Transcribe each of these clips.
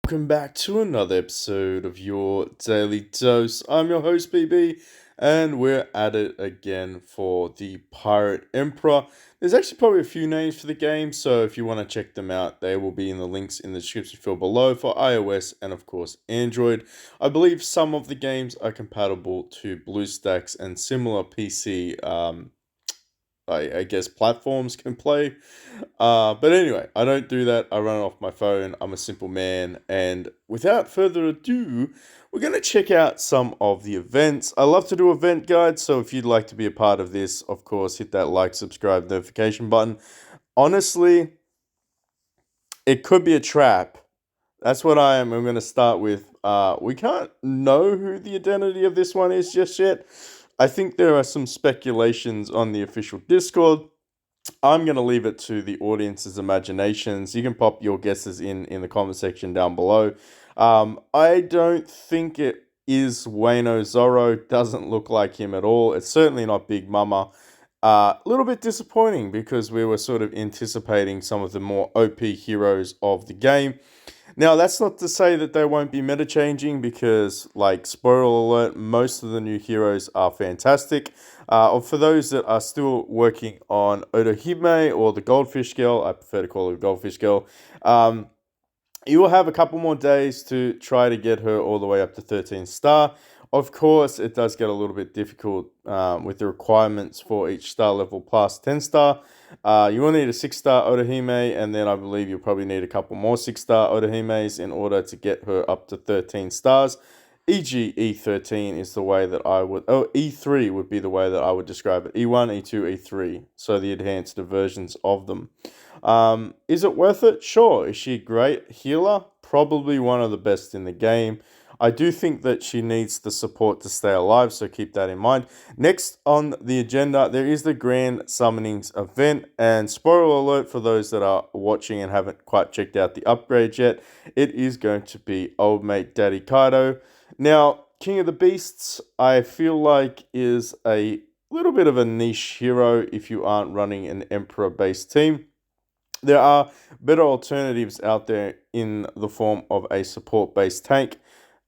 Welcome back to another episode of your Daily Dose. I'm your host, BB, and we're at it again for the Pirate Emperor. There's actually probably a few names for the game, so if you want to check them out, they will be in the links in the description field below for iOS and, of course, Android. I believe some of the games are compatible to BlueStacks and similar PC I guess platforms can play. But anyway, I don't do that. I run it off my phone. I'm a simple man. And without further ado, we're going to check out some of the events. I love to do event guides. So if you'd like to be a part of this, of course, hit that like, subscribe, notification button. Honestly, it could be a trap. That's what I'm going to start with. We can't know who the identity of this one is just yet. I think there are some speculations on the official Discord. I'm going to leave it to the audience's imaginations. You can pop your guesses in the comment section down below. I don't think it is Wayno Zorro. Doesn't look like him at all. It's certainly not Big Mama. A little bit disappointing because we were sort of anticipating some of the more OP heroes of the game. Now, that's not to say that they won't be meta changing because, like, spoiler alert, most of the new heroes are fantastic. For those that are still working on Otohime or the Goldfish Girl, I prefer to call her Goldfish Girl, you will have a couple more days to try to get her all the way up to 13 star. Of course, it does get a little bit difficult with the requirements for each star level plus 10 star. You will need a 6-star Otohime, and then I believe you'll probably need a couple more 6-star Otohimes in order to get her up to 13 stars. E.g., E13 is the way that I would... Oh, E3 would be the way that I would describe it. E1, E2, E3. So the enhanced versions of them. Is it worth it? Sure. Is she a great healer? Probably one of the best in the game. I do think that she needs the support to stay alive, so keep that in mind. Next on the agenda, there is the Grand Summonings event, and spoiler alert for those that are watching and haven't quite checked out the upgrade yet, it is going to be Old Mate Daddy Kaido. Now, King of the Beasts, I feel like is a little bit of a niche hero if you aren't running an Emperor-based team. There are better alternatives out there in the form of a support-based tank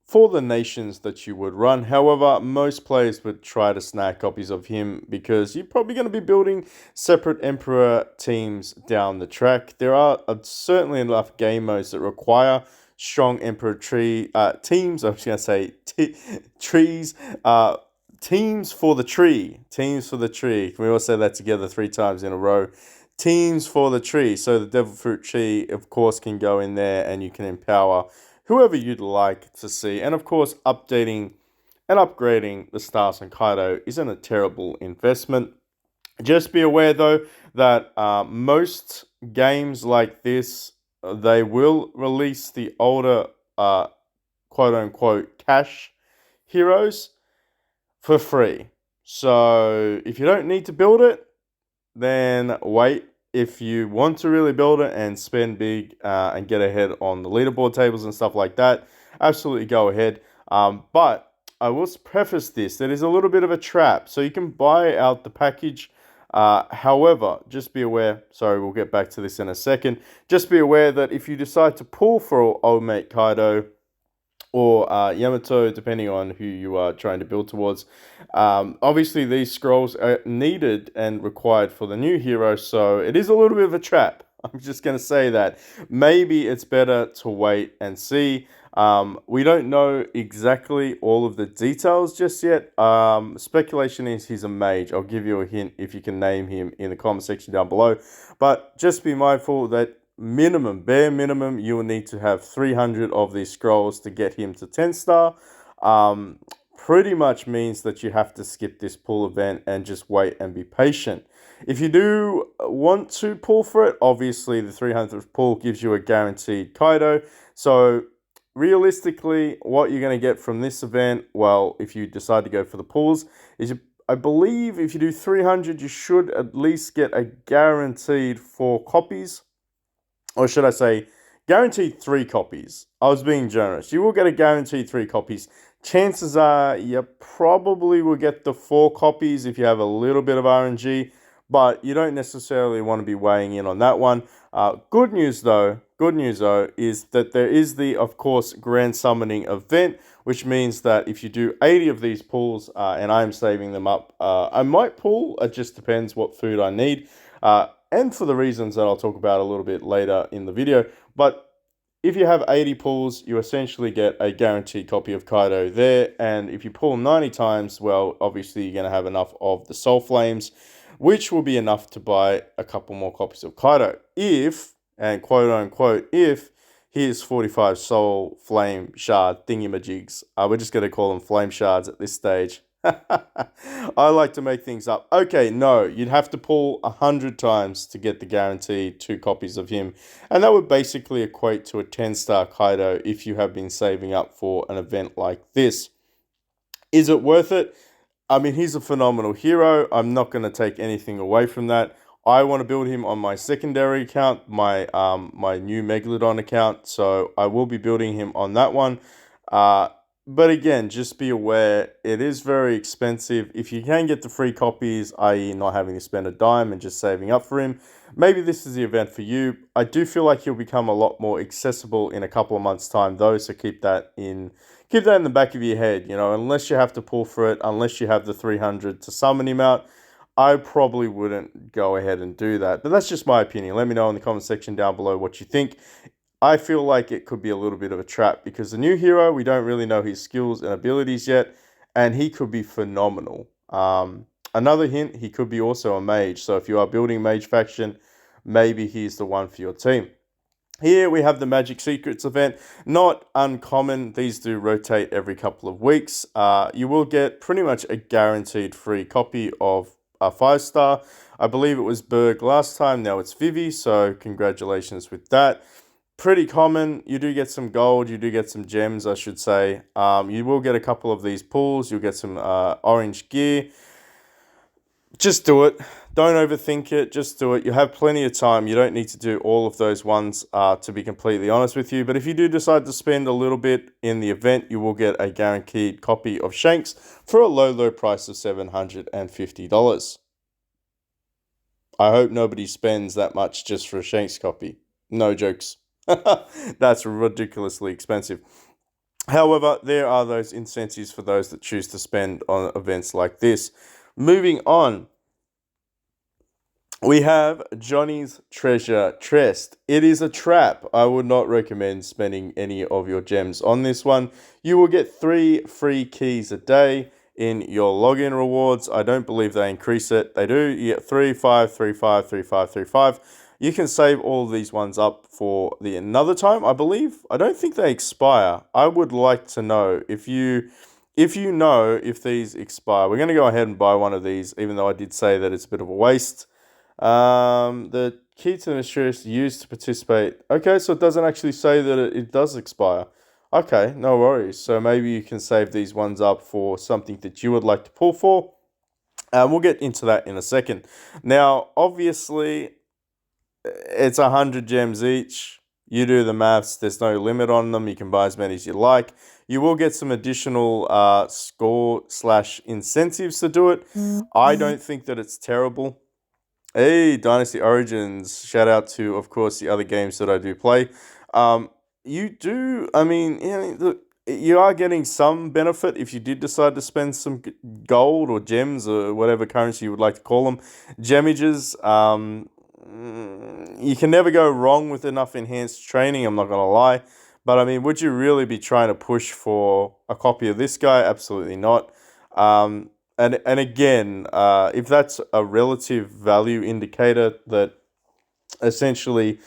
for the nations that you would run. However, most players would try to snag copies of him because you're probably going to be building separate Emperor teams down the track. There are certainly enough game modes that require strong Emperor teams. I was going to say trees. Teams for the tree. Teams for the tree. Can we all say that together 3 times in a row? Teams for the tree. So the Devil Fruit tree, of course, can go in there and you can empower whoever you'd like to see. And of course, updating and upgrading the stars on Kaido isn't a terrible investment. Just be aware, though, that most games like this, they will release the older quote-unquote cash heroes for free. So if you don't need to build it, then wait. If you want to really build it and spend big and get ahead on the leaderboard tables and stuff like that, absolutely go ahead. But I will preface this, that is a little bit of a trap. So you can buy out the package. However, just be aware, sorry, we'll get back to this in a second. Just be aware that if you decide to pull for Old Mate Kaido, or Yamato, depending on who you are trying to build towards. Obviously, these scrolls are needed and required for the new hero, so it is a little bit of a trap. I'm just going to say that. Maybe it's better to wait and see. We don't know exactly all of the details just yet. Speculation is he's a mage. I'll give you a hint if you can name him in the comment section down below. But just be mindful that bare minimum, you will need to have 300 of these scrolls to get him to 10 star. Pretty much means that you have to skip this pull event and just wait and be patient. If you do want to pull for it, obviously the 300th pull gives you a guaranteed Kaido. So realistically, what you're going to get from this event, well, if you decide to go for the pulls, is I believe if you do 300, you should at least get a guaranteed 4 copies. Or should I say, guaranteed 3 copies. I was being generous. You will get a guaranteed 3 copies. Chances are you probably will get the 4 copies if you have a little bit of RNG, but you don't necessarily want to be weighing in on that one. Good news though, good news though is that there is the, of course, grand summoning event, which means that if you do 80 of these pulls, and I'm saving them up, I might pull. It just depends what food I need, and for the reasons that I'll talk about a little bit later in the video. But if you have 80 pulls, you essentially get a guaranteed copy of Kaido there. And if you pull 90 times, well, obviously you're going to have enough of the Soul Flames, which will be enough to buy a couple more copies of Kaido. If, and quote unquote, if here's 45 Soul Flame Shard thingamajigs. We're just going to call them Flame Shards at this stage. I like to make things up. Okay, no, you'd have to pull 100 times to get the guaranteed 2 copies of him. And that would basically equate to a 10-star Kaido if you have been saving up for an event like this. Is it worth it? I mean, he's a phenomenal hero. I'm not going to take anything away from that. I want to build him on my secondary account, my new Megalodon account. So I will be building him on that one. But again, just be aware, it is very expensive. If you can get the free copies, i.e. not having to spend a dime and just saving up for him, maybe this is the event for you. I do feel like he'll become a lot more accessible in a couple of months' time though, so keep that in the back of your head, unless you have to pull for it, unless you have the 300 to summon him out. I probably wouldn't go ahead and do that. But that's just my opinion. Let me know in the comment section down below what you think. I feel like it could be a little bit of a trap because the new hero, we don't really know his skills and abilities yet, and he could be phenomenal. Another hint, he could be also a mage. So if you are building mage faction, maybe he's the one for your team. Here we have the Magic Secrets event. Not uncommon. These do rotate every couple of weeks. You will get pretty much a guaranteed free copy of a 5-star. I believe it was Berg last time. Now it's Vivi. So congratulations with that. Pretty common. You do get some gold. You do get some gems, I should say. You will get a couple of these pulls. You'll get some orange gear. Just do it. Don't overthink it. Just do it. You have plenty of time. You don't need to do all of those ones, to be completely honest with you. But if you do decide to spend a little bit in the event, you will get a guaranteed copy of Shanks for a low, low price of $750. I hope nobody spends that much just for a Shanks copy. No jokes. That's ridiculously expensive. However, there are those incentives for those that choose to spend on events like this. Moving on, we have Johnny's Treasure Chest. It is a trap. I would not recommend spending any of your gems on this one. You will get 3 free keys a day in your login rewards. I don't believe they increase it. They do. You get 3, 5, 3, 5, 3, 5, 3, 5. You can save all of these ones up for another time, I believe. I don't think they expire. I would like to know if you know if these expire. We're going to go ahead and buy one of these, even though I did say that it's a bit of a waste. The key to the mysterious used to participate. Okay, so it doesn't actually say that it does expire. Okay, no worries. So maybe you can save these ones up for something that you would like to pull for. We'll get into that in a second. Now, obviously, it's 100 gems each. You do the maths. There's no limit on them. You can buy as many as you like. You will get some additional score/incentives to do it. I don't think that it's terrible. Hey, Dynasty Origins. Shout out to, of course, the other games that I do play. You do, I mean, look, you are getting some benefit if you did decide to spend some gold or gems or whatever currency you would like to call them. Gemages. You can never go wrong with enough enhanced training, I'm not going to lie. But I mean, would you really be trying to push for a copy of this guy? Absolutely not. And again, if that's a relative value indicator, that essentially,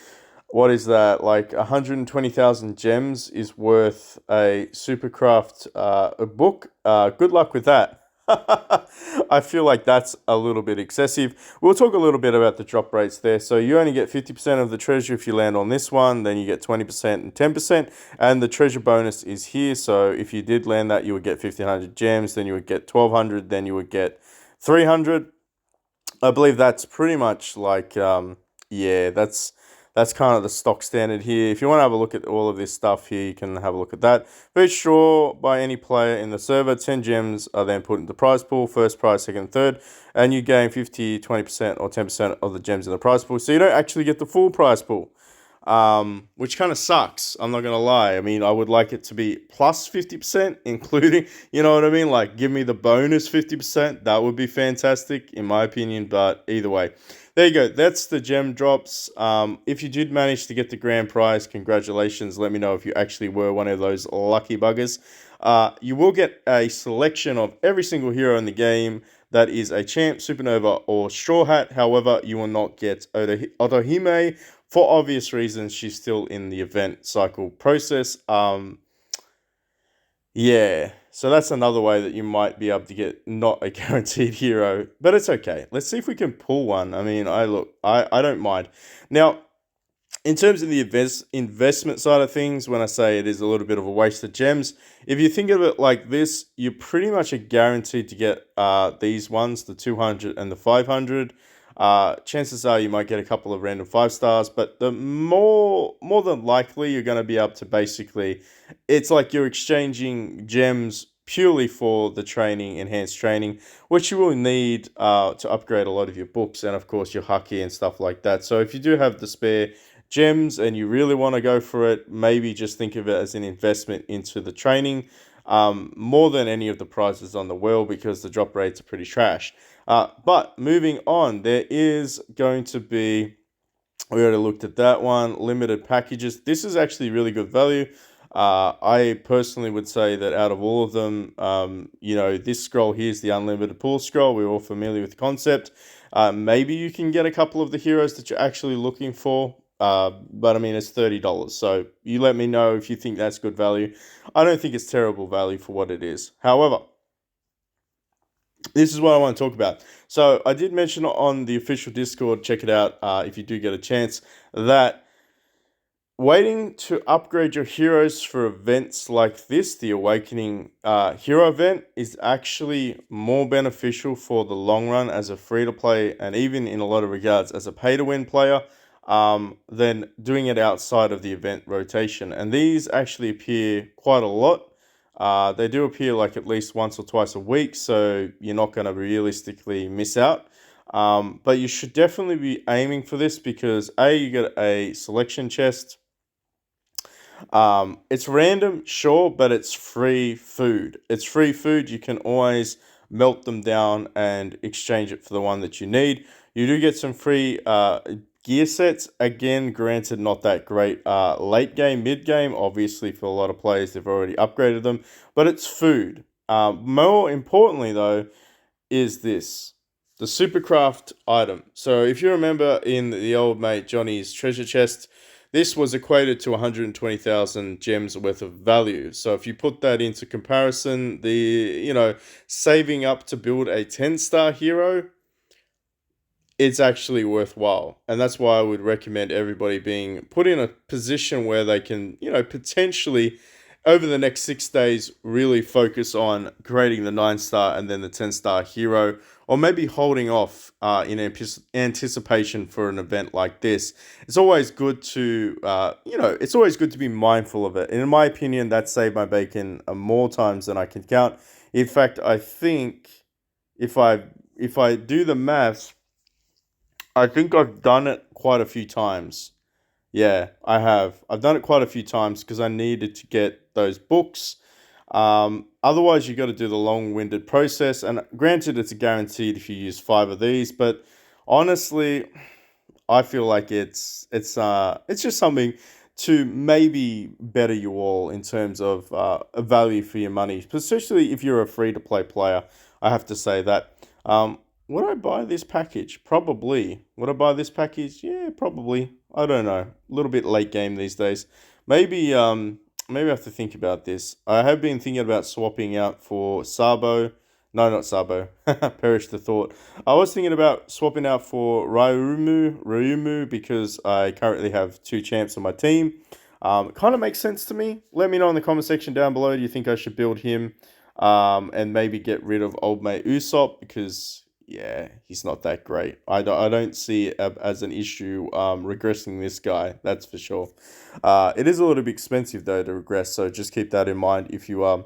what is that, like 120,000 gems is worth a Supercraft a book? Good luck with that. I feel like that's a little bit excessive. We'll talk a little bit about the drop rates there. So you only get 50% of the treasure if you land on this one. Then you get 20% and 10%. And the treasure bonus is here. So if you did land that, you would get 1,500 gems. Then you would get 1,200. Then you would get 300. I believe that's pretty much like, yeah, that's kind of the stock standard here. If you want to have a look at all of this stuff here, you can have a look at that. First draw by any player in the server. 10 gems are then put into the prize pool. First prize, second, third. And you gain 50, 20%, or 10% of the gems in the prize pool. So you don't actually get the full prize pool. which kind of sucks. I'm not gonna lie. I mean, I would like it to be plus 50%, including, you know what I mean? Like, give me the bonus 50%. That would be fantastic, in my opinion. But either way, there you go. That's the gem drops. If you did manage to get the grand prize, congratulations. Let me know if you actually were one of those lucky buggers. You will get a selection of every single hero in the game that is a champ, supernova, or straw hat. However, you will not get Otohime for obvious reasons. She's still in the event cycle process. Yeah, so that's another way that you might be able to get not a guaranteed hero, but it's okay. Let's see if we can pull one. I mean, I don't mind. Now, in terms of the investment side of things, when I say it is a little bit of a waste of gems, if you think of it like this, you pretty much are guaranteed to get these ones, the 200 and the 500. Chances are you might get a couple of random 5 stars, but the more than likely you're going to be able to basically, it's like you're exchanging gems purely for the training, enhanced training, which you will need to upgrade a lot of your books and of course your haki and stuff like that. So if you do have the spare gems and you really want to go for it, maybe just think of it as an investment into the training more than any of the prizes on the wheel, because the drop rates are pretty trash. But moving on, there is going to be, we already looked at that one, limited packages. This is actually really good value. I personally would say that out of all of them, this scroll here is the unlimited pool scroll. We're all familiar with the concept. Maybe you can get a couple of the heroes that you're actually looking for. But I mean, it's $30. So you let me know if you think that's good value. I don't think it's terrible value for what it is. However, this is what I want to talk about. So I did mention on the official Discord, check it out if you do get a chance, that waiting to upgrade your heroes for events like this, the Awakening hero event, is actually more beneficial for the long run as a free-to-play, and even in a lot of regards as a pay-to-win player, than doing it outside of the event rotation. And these actually appear quite a lot. They do appear like at least once or twice a week, so you're not going to realistically miss out. But you should definitely be aiming for this because A, you get a selection chest. It's random, sure, but it's free food. It's free food. You can always melt them down and exchange it for the one that you need. You do get some free gear sets. Again, granted, not that great late game, mid game. Obviously, for a lot of players, they've already upgraded them, but it's food. More importantly, though, is this the Supercraft item. So, if you remember in the old mate Johnny's treasure chest, this was equated to 120,000 gems worth of value. So if you put that into comparison, saving up to build a 10-star hero, it's actually worthwhile. And that's why I would recommend everybody being put in a position where they can, potentially over the next 6 days really focus on creating the 9-star and then the 10-star hero, or maybe holding off in anticipation for an event like this. It's always good to, it's always good to be mindful of it. And in my opinion, that saved my bacon more times than I can count. In fact, I think if I do the maths, I think I've done it quite a few times. Yeah, I have. I've done it quite a few times because I needed to get those books. Otherwise, you got to do the long-winded process. And granted, it's a guaranteed if you use 5 of these. But honestly, I feel like it's just something to maybe better you all in terms of a value for your money, especially if you're a free-to-play player. I have to say that. Would I buy this package? Probably. Would I buy this package? Yeah, probably. I don't know. A little bit late game these days. Maybe I have to think about this. I have been thinking about swapping out for Sabo. No, not Sabo. Perish the thought. I was thinking about swapping out for Ryumu, because I currently have 2 champs on my team. It kind of makes sense to me. Let me know in the comment section down below. Do you think I should build him and maybe get rid of old mate Usopp, because yeah, he's not that great. I don't see it as an issue regressing this guy, that's for sure. It is a little bit expensive though to regress, so just keep that in mind if you are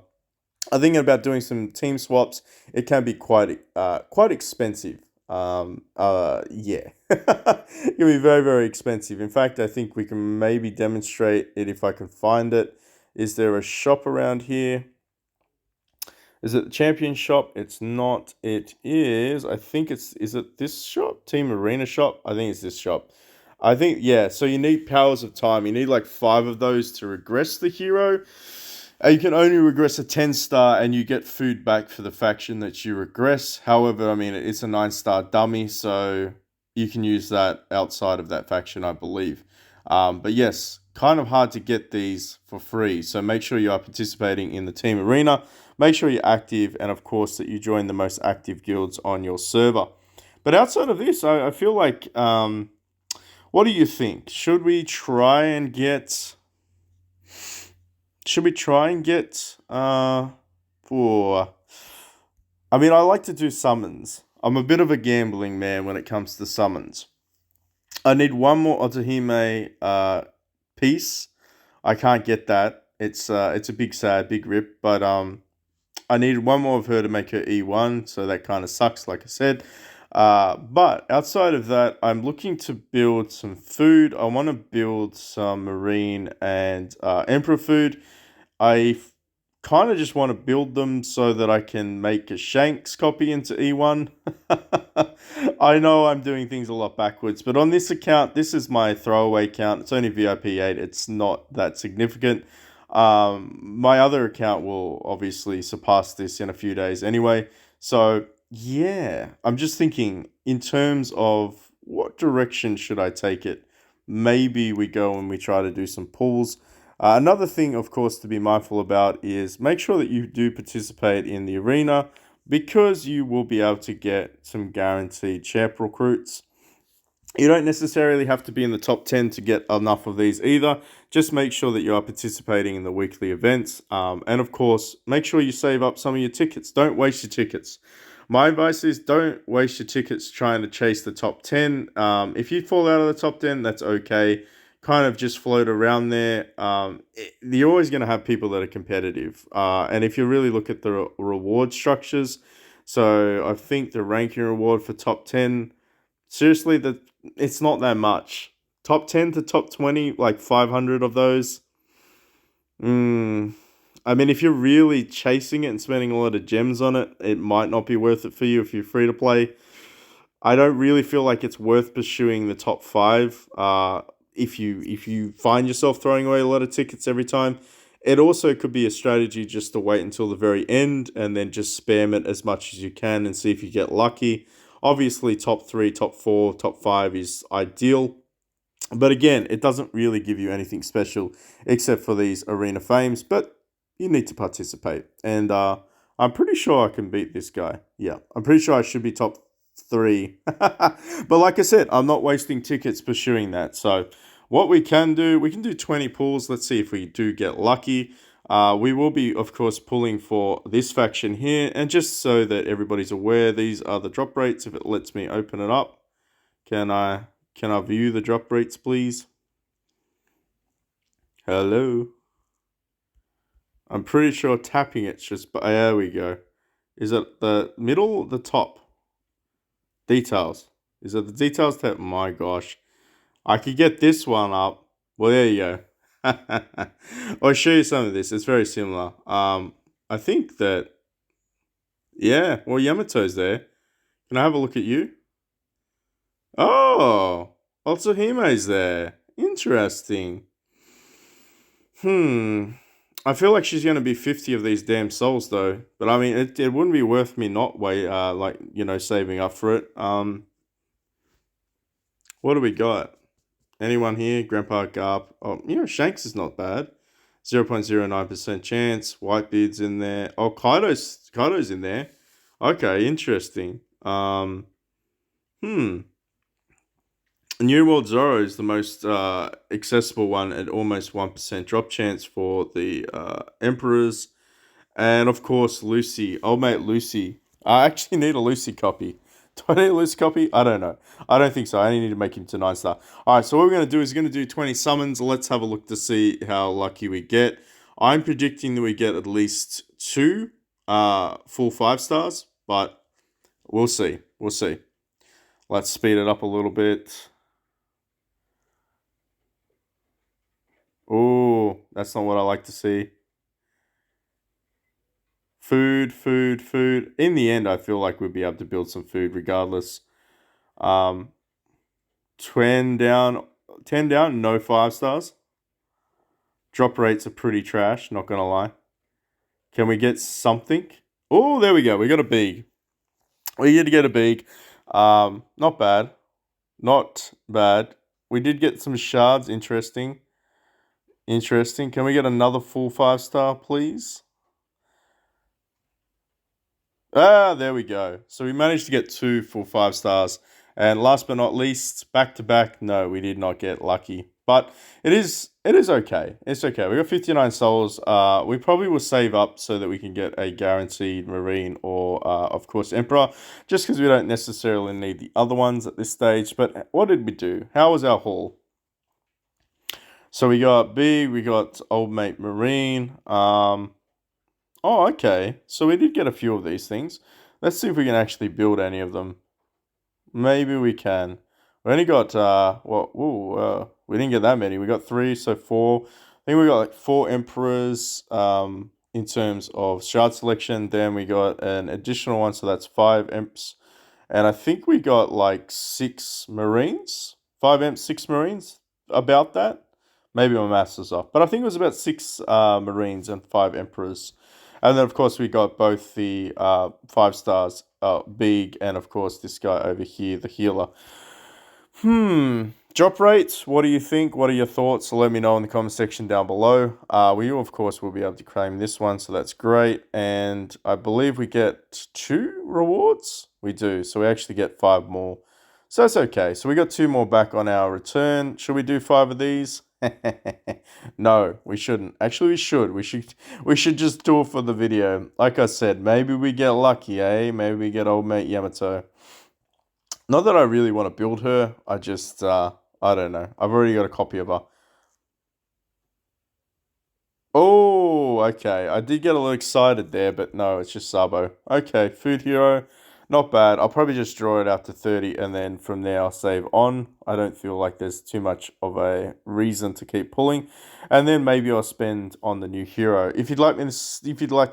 thinking about doing some team swaps. It can be quite expensive. Yeah. It can be very, very expensive. In fact, I think we can maybe demonstrate it if I can find it. Is there a shop around here? Is it the Champion shop? It's not. It is. I think is it this shop? Team Arena shop? I think it's this shop. I think, yeah. So you need powers of time. You need like five of those to regress the hero. You can only regress a 10-star and you get food back for the faction that you regress. However, I mean, it's a 9-star dummy, so you can use that outside of that faction, I believe. But yes, kind of hard to get these for free. So make sure you are participating in the team arena. Make sure you're active, and of course that you join the most active guilds on your server. But outside of this, I feel like, what do you think? Should we try and get for I mean, I like to do summons. I'm a bit of a gambling man when it comes to summons. I need one more Otohime piece. I can't get that. It's a big sad, big rip, but I needed one more of her to make her E1, so that kind of sucks, like I said. But outside of that, I'm looking to build some food. I want to build some marine and emperor food. I kind of just want to build them so that I can make a Shanks copy into E1. I know I'm doing things a lot backwards, but on this account, this is my throwaway account. It's only VIP 8. It's not that significant. My other account will obviously surpass this in a few days anyway. So, yeah, I'm just thinking in terms of what direction should I take it? Maybe we go and we try to do some pulls. Another thing, of course, to be mindful about is make sure that you do participate in the arena because you will be able to get some guaranteed champ recruits. You don't necessarily have to be in the top 10 to get enough of these either. Just make sure that you are participating in the weekly events. And of course, make sure you save up some of your tickets. Don't waste your tickets. My advice is don't waste your tickets trying to chase the top 10. If you fall out of the top 10, that's okay. Kind of just float around there. You're always going to have people that are competitive. And if you really look at the reward structures, so I think the ranking reward for top 10, seriously, it's not that much. Top 10 to top 20, like 500 of those. I mean, if you're really chasing it and spending a lot of gems on it, it might not be worth it for you if you're free to play. I don't really feel like it's worth pursuing the top 5. If you find yourself throwing away a lot of tickets every time, it also could be a strategy just to wait until the very end and then just spam it as much as you can and see if you get lucky. Obviously, top 3, top 4, top 5 is ideal. But again, it doesn't really give you anything special except for these arena fames. But you need to participate. And I'm pretty sure I can beat this guy. Yeah, I'm pretty sure I should be top 3. But like I said, I'm not wasting tickets pursuing that. So what we can do 20 pulls. Let's see if we do get lucky. We will be, of course, pulling for this faction here. And just so that everybody's aware, these are the drop rates. If it lets me open it up, can I view the drop rates, please? Hello? I'm pretty sure tapping it's just... there we go. Is it the middle or the top? Details. Is it the details tab? My gosh. I could get this one up. Well, there you go. I'll show you some of this. It's very similar. I think that... Yeah, well, Yamato's there. Can I have a look at you? Oh! Otsuhime's there. Interesting. I feel like she's gonna be 50 of these damn souls though. But I mean, it wouldn't be worth me not saving up for it. What do we got? Anyone here? Grandpa Garp. Oh, Shanks is not bad. 0.09% chance. Whitebeard's in there. Oh, Kaido's in there. Okay, interesting. New World Zoro is the most accessible one at almost 1% drop chance for the Emperors. And of course, Lucy. Old mate Lucy. I actually need a Lucy copy. Do I need a Lucy copy? I don't know. I don't think so. I only need to make him to 9-star. Alright, so what we're going to do is we're going to do 20 summons. Let's have a look to see how lucky we get. I'm predicting that we get at least 2 full 5 stars, but we'll see. We'll see. Let's speed it up a little bit. Oh, that's not what I like to see. Food, food, food. In the end, I feel like we'd be able to build some food regardless. Um, 10 down, 10 down, no 5 stars. Drop rates are pretty trash, not gonna lie. Can we get something? Oh, there we go. We got a B. We did get a B. Not bad. Not bad. We did get some shards. Interesting. Interesting. Can we get another full 5 star, please? Ah, there we go. So we managed to get 2 full 5 stars. And last but not least, back to back. No, we did not get lucky. But it is okay. It's okay. We got 59 souls. We probably will save up so that we can get a guaranteed Marine or of course Emperor, just because we don't necessarily need the other ones at this stage. But what did we do? How was our haul? So we got B, we got Old Mate Marine. Oh, okay. So we did get a few of these things. Let's see if we can actually build any of them. Maybe we can. We only got we didn't get that many. We got 3, so 4. I think we got like 4 emperors in terms of shard selection. Then we got an additional one, so that's 5 imps. And I think we got like 6 marines. 5 imps, 6 marines. About that. Maybe my maths is off. But I think it was about 6 marines and 5 emperors. And then, of course, we got both the 5 stars, Big, and of course, this guy over here, the healer. Drop rates, what do you think? What are your thoughts? Let me know in the comment section down below. We, of course, will be able to claim this one, so that's great. And I believe we get 2 rewards. We do, so we actually get 5 more. So that's okay. So we got 2 more back on our return. Should we do 5 of these? No, we shouldn't. Actually, we should. We should just do it for the video. Like I said, maybe we get lucky, eh? Maybe we get old mate Yamato. Not that I really want to build her. I just I don't know. I've already got a copy of her. Oh, okay. I did get a little excited there, but no, it's just Sabo. Okay, Food Hero. Not bad. I'll probably just draw it out to 30 and then from there I'll save on. I don't feel like there's too much of a reason to keep pulling. And then maybe I'll spend on the new hero. If you'd like to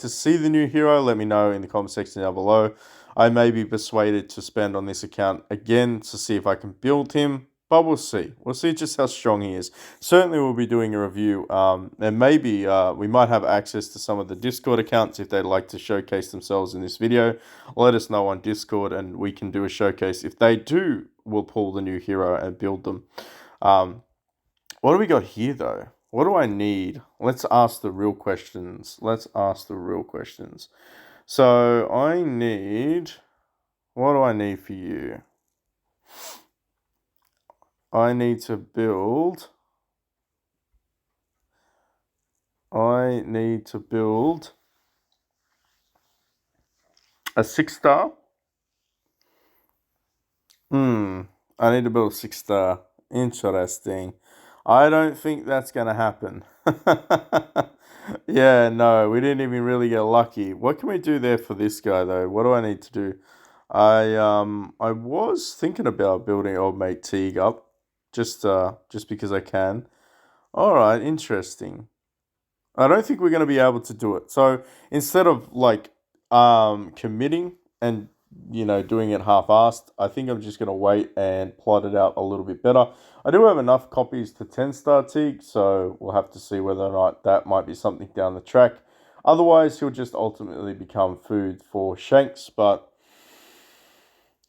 see the new hero, let me know in the comment section down below. I may be persuaded to spend on this account again to see if I can build him. But we'll see. We'll see just how strong he is. Certainly, we'll be doing a review, and maybe we might have access to some of the Discord accounts if they'd like to showcase themselves in this video. Let us know on Discord, and we can do a showcase. If they do, we'll pull the new hero and build them. What do we got here, though? What do I need? Let's ask the real questions. Let's ask the real questions. So, I need... What do I need for you? I need to build... I need to build a 6 star. I need to build a 6 star. Interesting. I don't think that's going to happen. Yeah, no, we didn't even really get lucky. What can we do there for this guy, though? What do I need to do? I was thinking about building old mate Teague up, just because I can. All right, interesting. I don't think we're going to be able to do it. So instead of like committing and doing it half-assed, I think I'm just going to wait and plot it out a little bit better. I do have enough copies to 10-star Teague, so we'll have to see whether or not that might be something down the track. Otherwise, he'll just ultimately become food for Shanks, but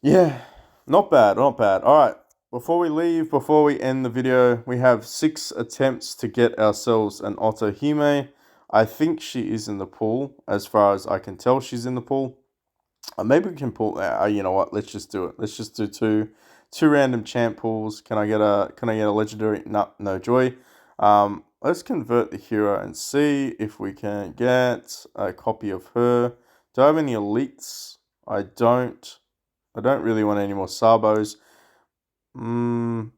yeah, not bad, not bad. All right, before we leave, before we end the video, we have 6 attempts to get ourselves an Otohime. I think she is in the pool. As far as I can tell, she's in the pool. Maybe we can pull. You know what? Let's just do it. Let's just do two random champ pulls. Can I get a legendary? No, no joy. Let's convert the hero and see if we can get a copy of her. Do I have any elites? I don't. I don't really want any more Sabos. I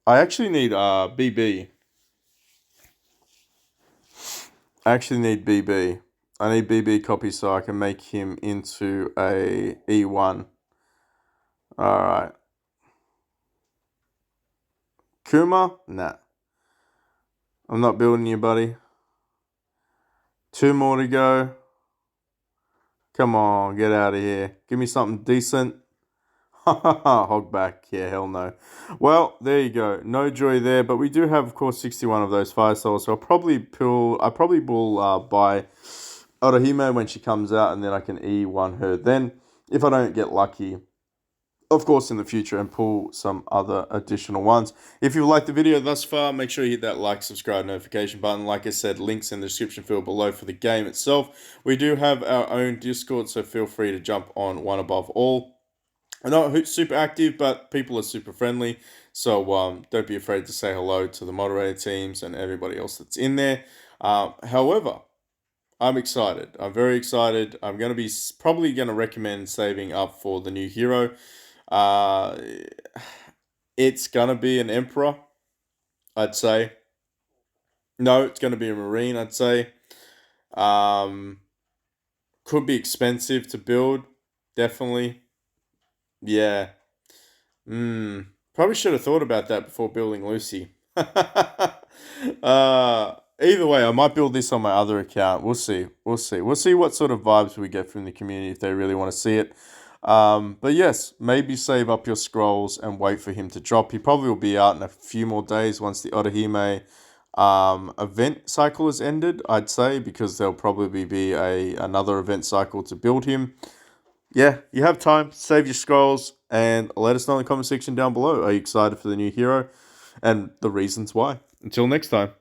actually need BB. I actually need BB. I need BB copy so I can make him into a E1. Alright. Kuma? Nah. I'm not building you, buddy. 2 more to go. Come on, get out of here. Give me something decent. Ha ha ha, hog back. Yeah, hell no. Well, there you go. No joy there, but we do have, of course, 61 of those fire souls, so I probably will buy Orihime when she comes out, and then I can E1 her then, if I don't get lucky, of course, in the future, and pull some other additional ones. If you've liked the video thus far, make sure you hit that like, subscribe, notification button. Like I said, links in the description field below for the game itself. We do have our own Discord, so feel free to jump on one above all. I'm not super active, but people are super friendly, so don't be afraid to say hello to the moderator teams and everybody else that's in there. However, I'm excited. I'm very excited. I'm going to be probably going to recommend saving up for the new hero. Uh, it's going to be an Emperor, I'd say. No, it's going to be a Marine, I'd say. Um, could be expensive to build, definitely. Yeah. Probably should have thought about that before building Lucy. Either way, I might build this on my other account. We'll see. We'll see. We'll see what sort of vibes we get from the community if they really want to see it. But yes, maybe save up your scrolls and wait for him to drop. He probably will be out in a few more days once the Orihime event cycle has ended, I'd say, because there'll probably be another event cycle to build him. Yeah, you have time. Save your scrolls and let us know in the comment section down below. Are you excited for the new hero and the reasons why? Until next time.